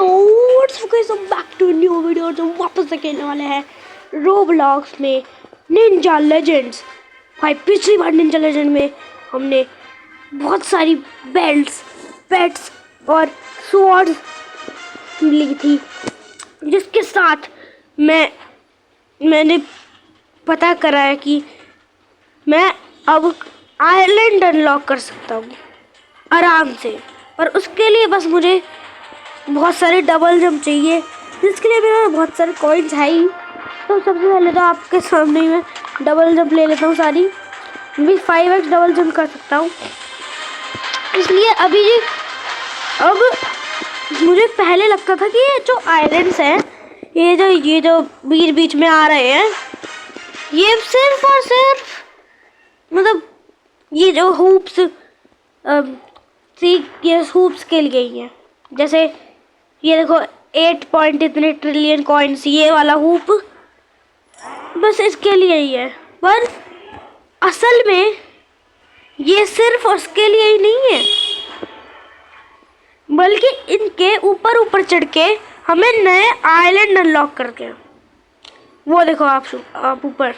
Back to new video. जो वापस से खेलने वाले हैं रोब्लॉक्स में निंजा लेजेंड्स। भाई पिछली बार निंजा लेजेंड में हमने बहुत सारी बेल्ट्स, पेट्स और स्वॉर्ड्स ली थी, जिसके साथ मैंने पता करा है कि मैं अब आइलैंड अनलॉक कर सकता हूँ आराम से। पर उसके लिए बस मुझे बहुत सारे डबल जंप चाहिए, जिसके लिए मेरे बहुत सारे कॉइन्स है ही। तो सबसे पहले तो आपके सामने ही मैं डबल जंप ले लेता हूँ सारी। मैं 5x डबल जंप कर सकता हूँ, इसलिए अब मुझे पहले लगता था कि ये जो आइलैंड्स हैं, ये जो बीच में आ रहे हैं, ये सिर्फ और सिर्फ मतलब ये जो हूप्स ये हूप्स के लिए ही है। जैसे ये देखो 8 पॉइंट इतने ट्रिलियन कॉइन्स, ये वाला हूप बस इसके लिए ही है। पर असल में ये सिर्फ उसके लिए ही नहीं है, बल्कि इनके ऊपर चढ़ के हमें नए आइलैंड अनलॉक करके, वो देखो आप ऊपर,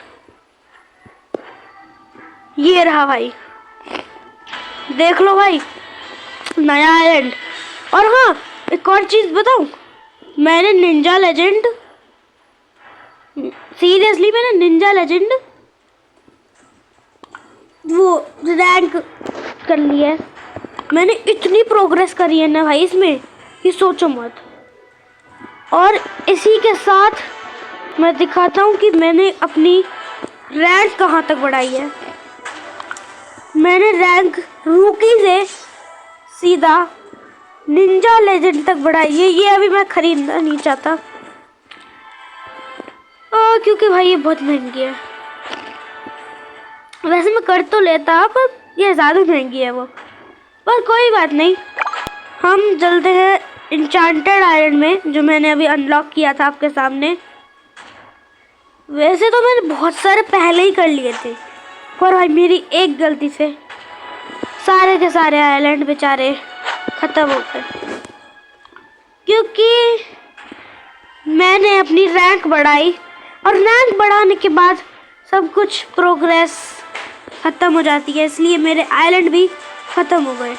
ये रहा भाई, देख लो भाई नया आइलैंड। और हाँ, एक और चीज बताऊं, मैंने निंजा लेजेंड वो रैंक कर लिया है। मैंने इतनी प्रोग्रेस करी है ना भाई इसमें, ये सोचो मत। और इसी के साथ मैं दिखाता हूँ कि मैंने अपनी रैंक कहाँ तक बढ़ाई है। मैंने रैंक रूकी से सीधा निंजा लेजेंड तक बढ़ाई है। ये अभी मैं खरीदना नहीं चाहता क्योंकि भाई ये बहुत महंगी है। वैसे मैं कर तो लेता, पर ये ज़्यादा महंगी है वो। पर कोई बात नहीं, हम चलते हैं इंचांटेड आयरन में, जो मैंने अभी अनलॉक किया था आपके सामने। वैसे तो मैंने बहुत सारे पहले ही कर लिए थे, पर भाई मेरी एक गलती से सारे के सारे आइलैंड बेचारे ख़त्म हो गए, क्योंकि मैंने अपनी रैंक बढ़ाई, और रैंक बढ़ाने के बाद सब कुछ प्रोग्रेस ख़त्म हो जाती है, इसलिए मेरे आइलैंड भी ख़त्म हो गए।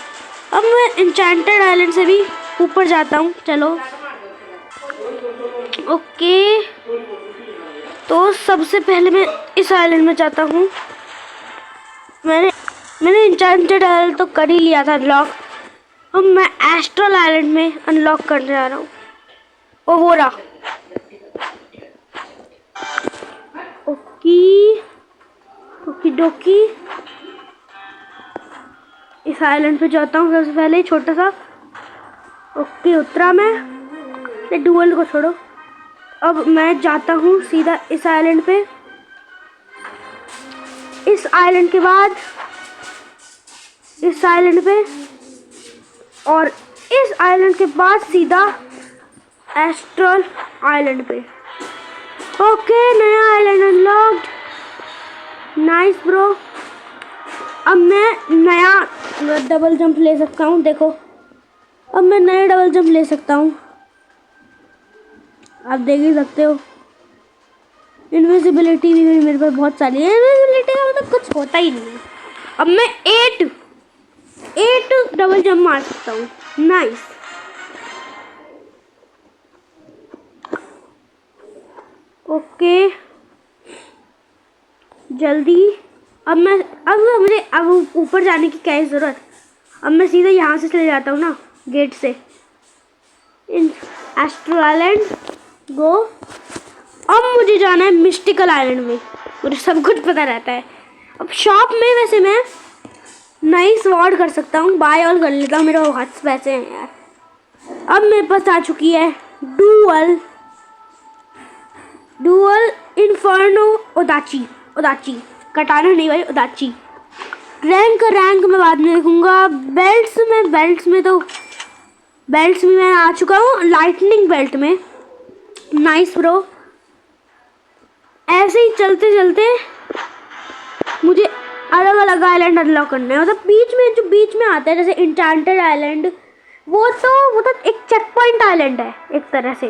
अब मैं इंचांटेड आइलैंड से भी ऊपर जाता हूँ। चलो ओके, तो सबसे पहले मैं इस आइलैंड में जाता हूँ। मैंने इंचांटेड आइलैंड तो कर ही लिया था अनलॉक। अब मैं एस्ट्रल आइलैंड में अनलॉक करने जा रहा हूँ। ओ वो रहा, ओकी डोकी। इस आइलैंड पे जाता हूँ सबसे पहले, छोटा सा। ओके उतरा मैं, ये डुअल को छोड़ो। अब मैं जाता हूँ सीधा इस आइलैंड पे। इस आइलैंड के बाद इस आइलैंड पे, और इस आइलैंड के बाद सीधा एस्ट्रल आइलैंड पे। ओके, नया आइलैंड अनलॉक्ड, नाइस ब्रो। अब मैं नया डबल जंप ले सकता हूँ। देखो अब मैं नया डबल जंप ले सकता हूँ, आप देख ही सकते हो। इनविजिबिलिटी भी मेरे पास बहुत सारी है। इनविजिबिलिटी का मतलब कुछ होता ही नहीं है। अब मैं 8 डबल जंप मार सकता हूँ, नाइस। ओके जल्दी। अब मुझे ऊपर जाने की क्या ज़रूरत। अब मैं सीधा यहाँ से चले जाता हूँ ना, गेट से, इन एस्ट्रल आइलैंड गो। अब मुझे जाना है मिस्टिकल आइलैंड में, मुझे सब कुछ पता रहता है। अब शॉप में वैसे मैं नई स्वॉर्ड कर सकता हूँ, बाय ऑल कर लेता हूँ, मेरे हाथ पैसे हैं यार। अब मेरे पास आ चुकी है डुअल इन्फर्नो ओदाची कटाना नहीं भाई, ओदाची। रैंक मैं बाद में देखूंगा। बेल्ट्स में मैं आ चुका हूँ लाइटनिंग बेल्ट में, नाइस ब्रो। ऐसे ही चलते चलते मुझे अलग अलग आइलैंड अनलॉक करना है। मतलब बीच में आता है, जैसे इंचांटेड आइलैंड, वो तो एक चेक पॉइंट आइलैंड है एक तरह से।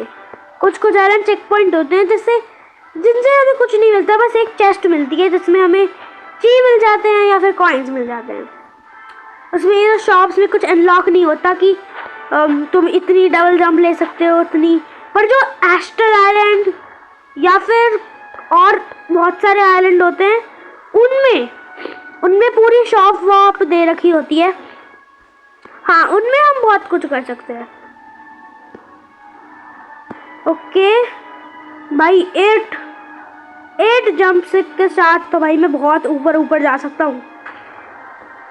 कुछ कुछ आइलैंड चेक पॉइंट होते हैं जिनसे हमें कुछ नहीं मिलता, बस एक चेस्ट मिलती है जिसमें हमें ची मिल जाते हैं या फिर कॉइन्स मिल जाते हैं। उसमें ये शॉप्स में कुछ अनलॉक नहीं होता कि तुम इतनी डबल जंप ले सकते हो उतनी, पर जो एस्ट्रल आइलैंड या फिर और बहुत सारे आइलैंड होते हैं उनमें पूरी शॉप वॉप दे रखी होती है। हाँ, उनमें हम बहुत कुछ कर सकते हैं। ओके भाई, 8 जंप के साथ तो भाई मैं बहुत ऊपर जा सकता हूँ।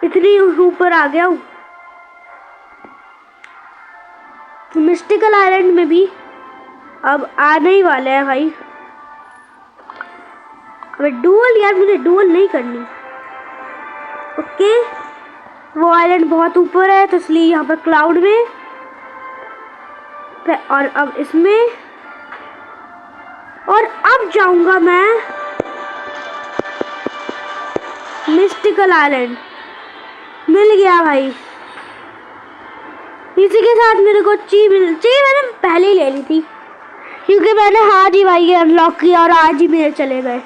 इतनी ऊपर आ गया हूँ। मिस्टिकल आइलैंड में भी अब आने ही वाला है भाई। अबे डुअल यार, मुझे डुअल नहीं करनी। ओके, वो आइलैंड बहुत ऊपर है तो इसलिए यहाँ पर क्लाउड में, और अब इसमें, और अब जाऊंगा मैं मिस्टिकल आइलैंड। मिल गया भाई। इसी के साथ मेरे को ची मैंने पहले ही ले ली थी क्योंकि मैंने आज ही भाई अनलॉक किया और आज ही मेरे चले गए।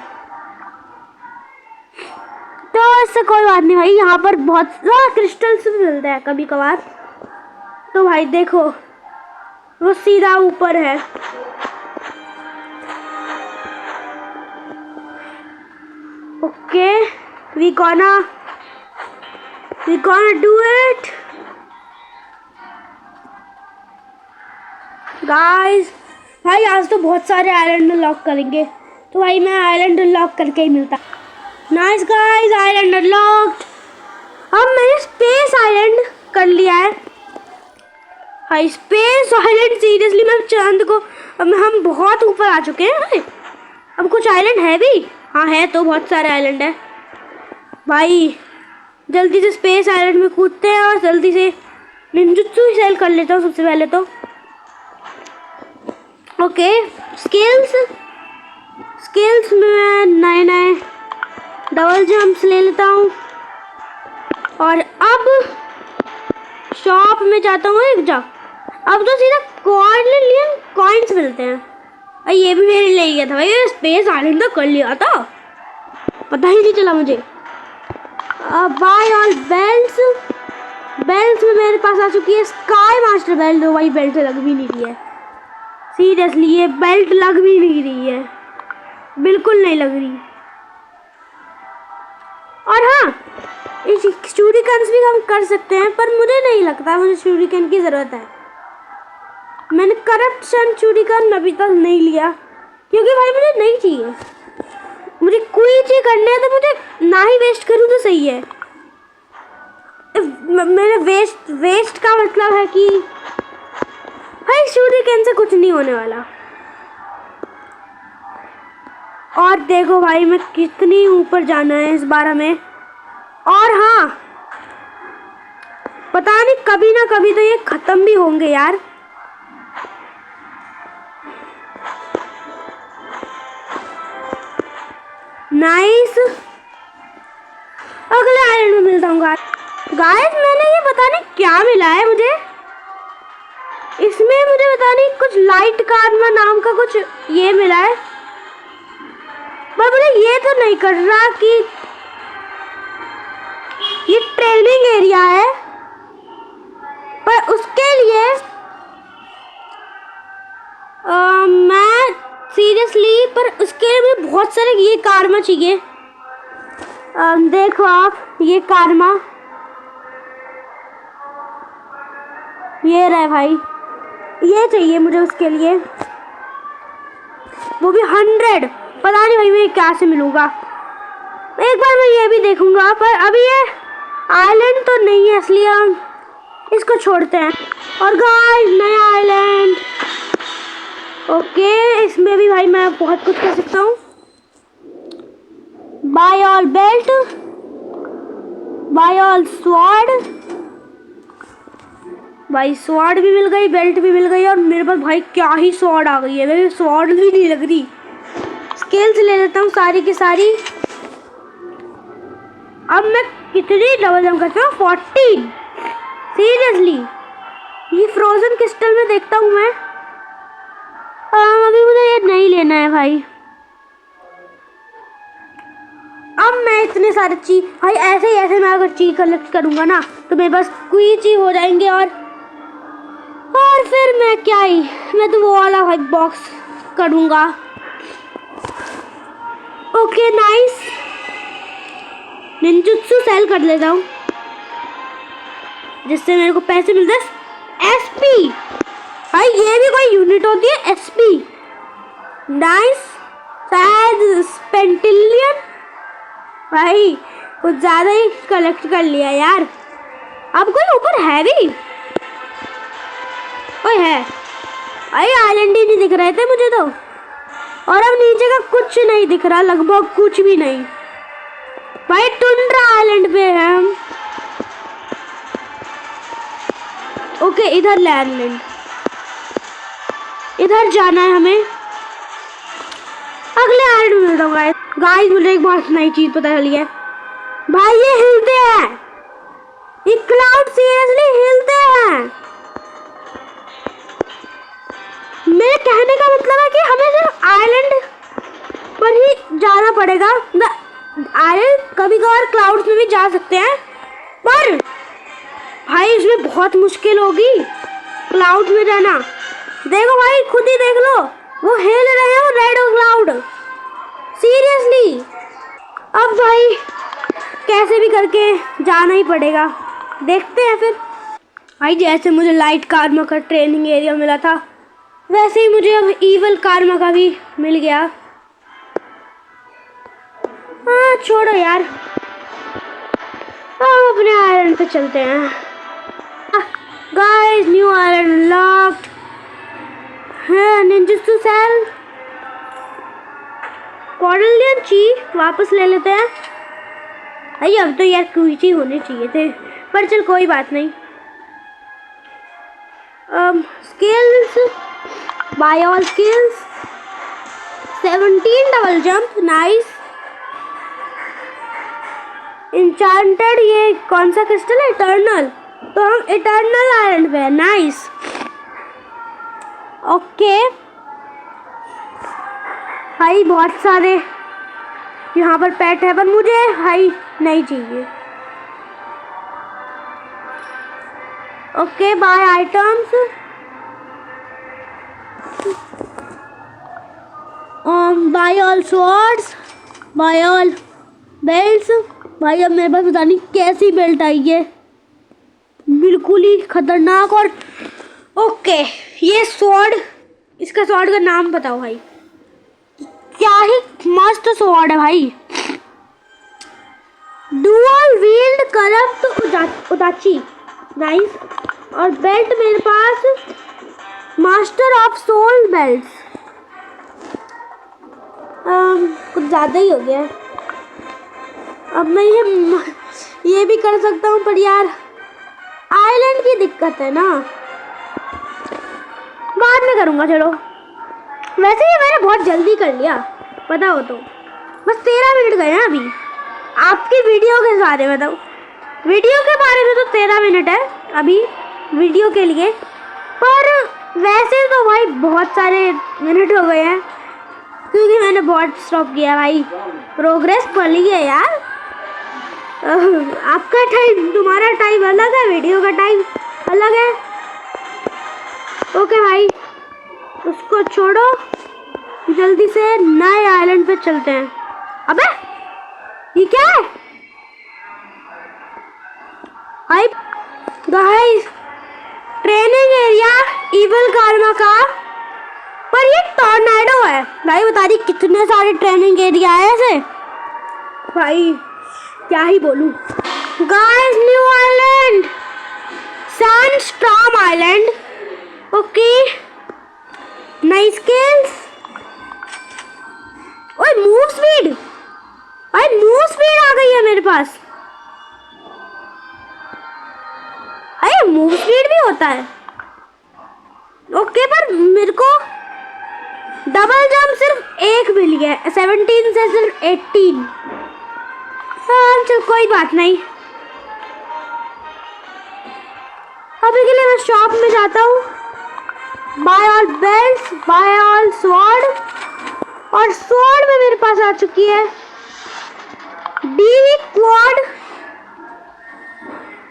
तो इससे कोई बात नहीं भाई, यहाँ पर बहुत क्रिस्टल्स भी मिलते हैं कभी कभार। तो भाई देखो, वो सीधा ऊपर है। Okay, we gonna do it guys. भाई आज तो बहुत सारे आइलैंड अनलॉक करेंगे, तो भाई मैं आइलैंड अनलॉक करके ही मिलता। Nice guys, island unlocked. अब मैंने स्पेस आइलैंड कर लिया है। हाई स्पेस आइलैंड, सीरियसली मैं चांद को, अब हम बहुत ऊपर आ चुके हैं। अब कुछ आइलैंड है भी, हाँ है तो बहुत सारे आइलैंड है भाई। जल्दी से स्पेस आइलैंड में कूदते हैं और जल्दी से निंजुत्सु सेल कर लेता हूँ सबसे पहले तो। ओके, स्किल्स में नए डबल जंप्स ले लेता हूँ। और अब शॉप में जाता हूँ एक जगह। अब तो सीधा कॉइन्स मिलते हैं। भाई ये भी मेरे ले गया था भाई, स्पेस आइलैंड तो कर लिया था, पता ही नहीं चला मुझे। बाय ऑल बेल्ट्स में मेरे पास आ चुकी है स्काई मास्टर बेल्ट। दो भाई, बेल्ट लग भी नहीं रही है, सीरियसली ये बेल्ट लग भी नहीं रही है, बिल्कुल नहीं लग रही। और हाँ, इस शूरिकन्स भी हम कर सकते हैं, पर मुझे नहीं लगता मुझे शूरिकन की ज़रूरत है। मैंने करप्शन शूरिकन अभी तक नहीं लिया क्योंकि भाई मुझे नहीं चाहिए। मुझे कोई चीज़ करनी है तो मुझे ना ही वेस्ट करूँ तो सही है। मेरे वेस्ट का मतलब है कि भाई शूरिकन से कुछ नहीं होने वाला। और देखो भाई मैं कितनी ऊपर जाना है इस बार हमें। और हाँ, पता नहीं कभी ना कभी तो ये खत्म भी होंगे यार। नाइस, अगले आइलैंड में मिलता हूँ गाइस। मैंने ये पता नहीं क्या मिला है मुझे, इसमें मुझे पता नहीं कुछ लाइट कार्मा नाम का कुछ ये मिला है, पर मुझे ये तो नहीं कर रहा कि ये ट्रेनिंग एरिया है, पर उसके लिए मैं सीरियसली, पर उसके लिए मुझे बहुत सारे ये कार्मा चाहिए। देखो आप, ये कार्मा ये रहे भाई, ये चाहिए मुझे उसके लिए, वो भी 100। पता नहीं भाई मैं क्या से मिलूंगा, एक बार मैं ये भी देखूंगा। पर अभी ये आइलैंड तो नहीं है इसलिए हम इसको छोड़ते हैं। और गाइस, नया आइलैंड। ओके, इसमें भी भाई मैं बहुत कुछ कर सकता हूँ। Buy all belt, buy all sword. भाई स्वॉर्ड भी मिल गई, बेल्ट भी मिल गई, और मेरे पास भाई क्या ही स्वॉर्ड आ गई है। मेरी स्वॉर्ड भी नहीं लग रही। स्किल्स ले लेता हूँ सारी की सारी। अब मैं कितनी डबल जंप करता हूँ, 14। सीरियसली ये फ्रोजन क्रिस्टल में देखता हूँ मैं। अभी मुझे ये नहीं लेना है भाई। अब मैं इतने सारे चीज भाई ऐसे मैं अगर चीज कलेक्ट करूंगा ना तो मेरे पास कोई चीज हो जाएंगे और फिर मैं क्या ही मैं तो वो वाला भाई बॉक्स करूंगा। ओके नाइस, निंजुत्सु सेल कर लेता हूँ जिससे मेरे को पैसे मिलते हैं। एसपी भाई ये भी कोई यूनिट होती है एसपी। नाइस, शायद स्पेंटिलियन भाई कुछ ज्यादा ही कलेक्ट कर लिया यार। अब कोई ऊपर है भी कोई है भाई, आइलैंड ही नहीं दिख रहे थे मुझे तो, और अब नीचे का कुछ नहीं दिख रहा, लगभग कुछ भी नहीं भाई। टुंड्रा आइलैंड पे है हम। ओके इधर लैंडलैंड, इधर जाना है हमें। अगले आइलैंड में मिलता हूँ गाइस। मुझे एक बहुत नई चीज पता चली है भाई, ये हिलते हैं, ये क्लाउड सीरियसली हिलते हैं। मेरे कहने का मतलब है कि हमें सिर्फ आइलैंड पर ही जाना पड़ेगा। आइलैंड कभी कभार क्लाउड्स में भी जा सकते हैं, पर भाई इसमें बहुत मुश्किल होगी क्लाउड में रहना। देखो भाई खुद ही देख लो, वो हिल रहे हैं रेड क्लाउड सीरियसली। अब भाई कैसे भी करके जाना ही पड़ेगा, देखते हैं फिर। भाई जैसे मुझे लाइट कार्मा का ट्रेनिंग एरिया मिला था वैसे ही मुझे अब इवल कार्मा का भी मिल गया। हाँ छोड़ो यार, हम अपने आइलैंड पे चलते हैं। गाइस न्यू आइलैंड अनलॉक्ड है, निंजुत्सु सेल। कॉर्डेलियन ची वापस ले लेते हैं। अरे अब तो यार कोई चीज होने चाहिए थे, पर चल कोई बात नहीं। Skills by all skills 17 double jump nice. Enchanted ये कौन सा क्रिस्टल है? इटर्नल, तो हम इटर्नल आइलैंड पे है। नाइस ओके भाई बहुत सारे यहाँ पर पेट है, पर मुझे भाई नहीं चाहिए। Okay buy items, buy all swords, buy all belts. भाई अब मेरे पास पता नहीं कैसी बेल्ट आई है, बिल्कुल ही खतरनाक। और ओके ये स्वॉर्ड, इसका स्वॉर्ड का नाम बताओ भाई, क्या ही मस्त स्वॉर्ड है भाई। डुअल व्हील्ड करप्ट उदाची नाइस। और बेल्ट मेरे पास मास्टर ऑफ सोल बेल्ट्स, कुछ ज़्यादा ही हो गया। अब मैं ये भी कर सकता हूँ, पर यार आइलैंड की दिक्कत है ना, बाद में करूँगा। चलो वैसे ही मैंने बहुत जल्दी कर लिया, पता हो तो। बस 13 मिनट गए हैं अभी। आपकी वीडियो के बारे में बताओ, वीडियो के बारे में तो 13 मिनट है अभी वीडियो के लिए, पर वैसे तो भाई बहुत सारे मिनट हो गए हैं क्योंकि मैंने बहुत स्टॉप किया भाई। प्रोग्रेस पड़ी है यार। आपका टाइम, तुम्हारा टाइम अलग है, वीडियो का टाइम अलग है। ओके भाई उसको छोड़ो, जल्दी से नए आइलैंड पे चलते हैं। अबे ये क्या है भाई? Guys training area evil Karma का, पर ये टॉर्नेडो है भाई। बता रही कितने सारे ट्रेनिंग एरिया है ऐसे भाई, क्या ही बोलूं। Guys new island sandstorm island. Okay नई स्किल्स। ओए मूव स्पीड, भाई मूव स्पीड आ गई है मेरे पास। अरे मूव स्पीड भी होता है ओके, पर मेरे को डबल जंप सिर्फ एक मिल गया, 17 से सिर्फ 18। हाँ चल कोई बात नहीं। अभी के लिए मैं शॉप में जाता हूँ। Buy all belts, buy all sword, और स्वॉर्ड में मेरे पास आ चुकी है डीवी क्वाड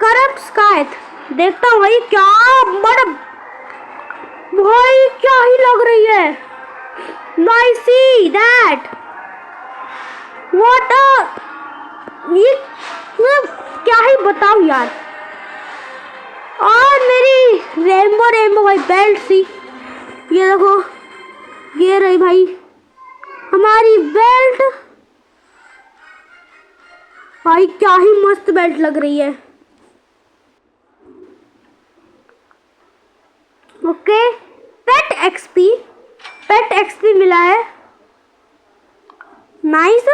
करप्ट स्काइथ। देखता हूँ भाई क्या बड़ा, भाई क्या ही लग रही है। नाइस सी दैट, व्हाट ये क्या ही बताऊं यार। और मेरी रेनबो भाई बेल्ट सी, ये देखो, ये रही भाई हमारी बेल्ट। भाई क्या ही मस्त बेल्ट लग रही है। ओके, पेट एक्सपी मिला है, नाइस।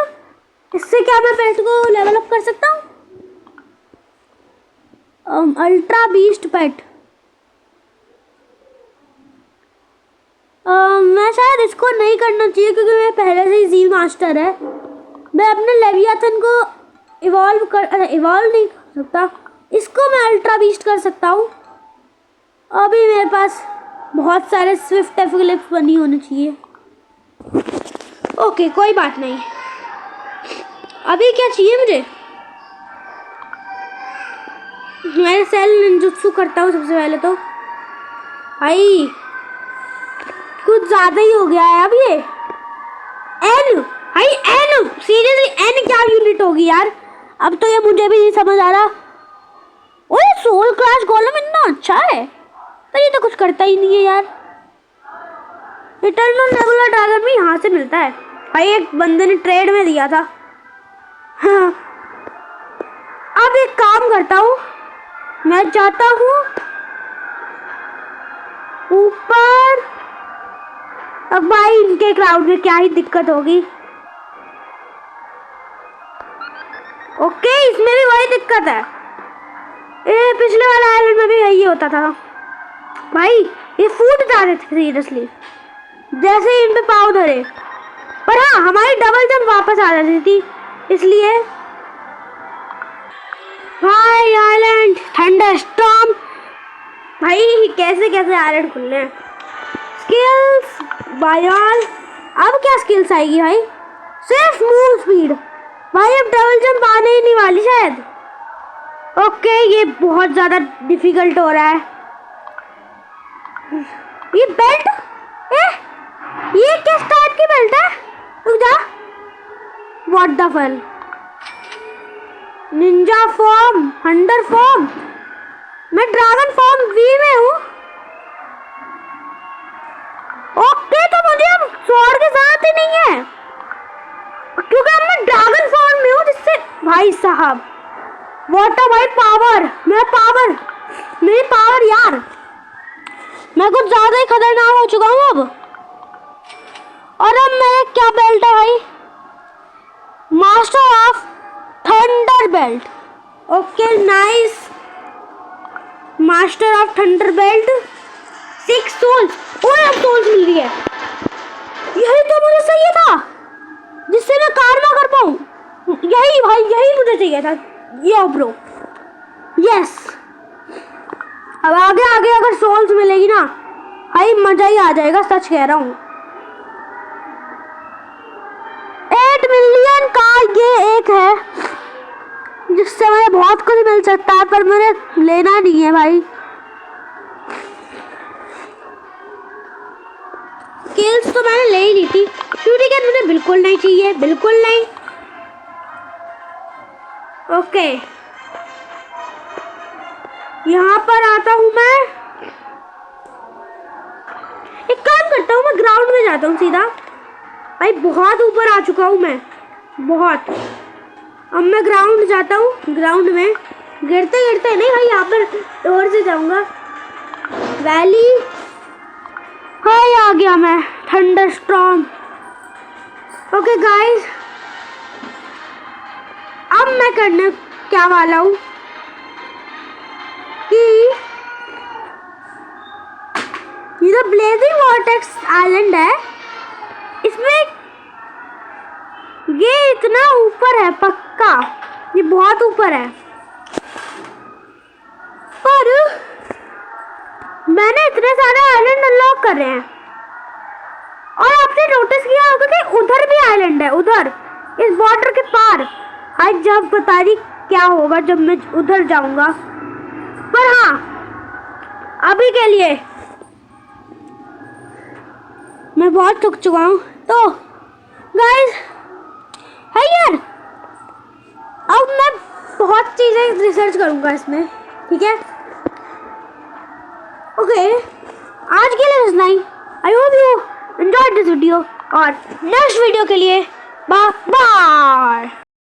इससे क्या मैं पेट को लेवल अप कर सकता हूँ? अल्ट्रा बीस्ट पेट। मैं शायद इसको नहीं करना चाहिए क्योंकि मैं पहले से ही जी मास्टर है। मैं अपने लेवियाथन को इवॉल्व नहीं कर सकता। इसको मैं अल्ट्रा बीस्ट कर सकता हूँ। अभी मेरे पास बहुत सारे स्विफ्ट एफिलिप्स बनी होनी चाहिए। ओके कोई बात नहीं। अभी क्या चाहिए मुझे? मैं सेल निंजुत्सु करता हूँ सबसे पहले तो। भाई कुछ ज्यादा ही हो गया है अब ये। एन भाई एन, सीरियसली एन क्या यूनिट होगी यार? अब तो ये मुझे भी नहीं समझ आ रहा। ओए सोल क्लास गोलम इतना अच्छा है, पर ये तो कुछ करता ही नहीं है यार। इटर्नल नेबुला ड्रैगन भी यहाँ से मिलता है भाई, एक बंदे ने ट्रेड में दिया था। हाँ। अब एक काम करता हूँ, मैं जाता हूँ ऊपर। अब भाई इनके क्राउड में क्या ही दिक्कत होगी। ओके इसमें भी वही दिक्कत है। पिछले वाले आइलैंड में भी यही होता था भाई, ये फूट जा रहे थे सीरियसली जैसे इन पे पाँव धरे। पर हाँ हमारी डबल जंप वापस आ जाती थी इसलिए। भाई आइलैंड थंडरस्टॉर्म, भाई कैसे कैसे आइलैंड खुल रहे हैं। स्किल्स बायोल, अब क्या स्किल्स आएगी भाई? सिर्फ मूव स्पीड। भाई अब डबल जंप आने ही नहीं वाली शायद। ओके ये बहुत ज्यादा डिफिकल्ट हो रहा है। ये बेल्ट, ये किस टाइप की बेल्ट है? रुक जा, व्हाट द फल? निंजा फॉर्म, हंटर फॉर्म, मैं ड्रैगन फॉर्म वी में हूँ। ओके तो मुझे अब स्वॉर्ड के साथ ही नहीं है क्योंकि अब मैं ड्रैगन फॉर्म में हूँ, जिससे भाई साहब व्हाट अ भाई पावर, मेरी पावर यार, मैं कुछ ज्यादा ही खतरनाक हो चुका हूँ अब। और अब मेरे क्या बेल्ट है भाई? Master of thunder belt. Okay nice, master of thunder belt, 6 souls. ओए अब सोल्स मिल रही है, यही तो मुझे चाहिए था जिससे मैं कार्मा कर पाऊँ। यही भाई यही मुझे चाहिए था। यो ब्रो यस, अब आगे आगे अगर सोल्स मिलेगी ना भाई मजा ही आ जाएगा, सच कह रहा हूँ। 8 मिलियन का ये एक है जिससे मुझे बहुत कुछ मिल सकता है, पर मुझे लेना नहीं है भाई। स्किल्स तो मैंने ले ही ली थी, शूटिंग मुझे बिल्कुल नहीं चाहिए, बिल्कुल नहीं। ओके यहाँ पर आता हूँ मैं, एक काम करता हूँ मैं ग्राउंड में जाता हूँ सीधा। भाई बहुत ऊपर आ चुका हूँ मैं, बहुत। अब मैं ग्राउंड जाता हूँ, ग्राउंड में गिरते गिरते नहीं भाई, यहाँ पर डोर से जाऊँगा। वैली, हाय आ गया मैं, थंडरस्टॉर्म। ओके गाइस अब मैं करने क्या वाला हूँ कि ये जो ब्लेजिंग वॉर्टेक्स आइलैंड है, इसमें ये इतना ऊपर है पक्का, ये बहुत ऊपर है। पर मैंने इतने सारे आइलैंड अनलॉक कर रहे हैं और आपने नोटिस किया होगा कि उधर भी आइलैंड है, उधर इस बॉर्डर के पार। आज जब पता नहीं क्या होगा जब मैं उधर जाऊंगा, पर हाँ अभी के लिए मैं बहुत थक चुका हूँ। तो गाइस है यार, अब मैं बहुत चीजें रिसर्च करूंगा इसमें, ठीक है? ओके, आज के लिए इतना ही। I hope you enjoyed this video और नेक्स्ट वीडियो के लिए बाय बाय।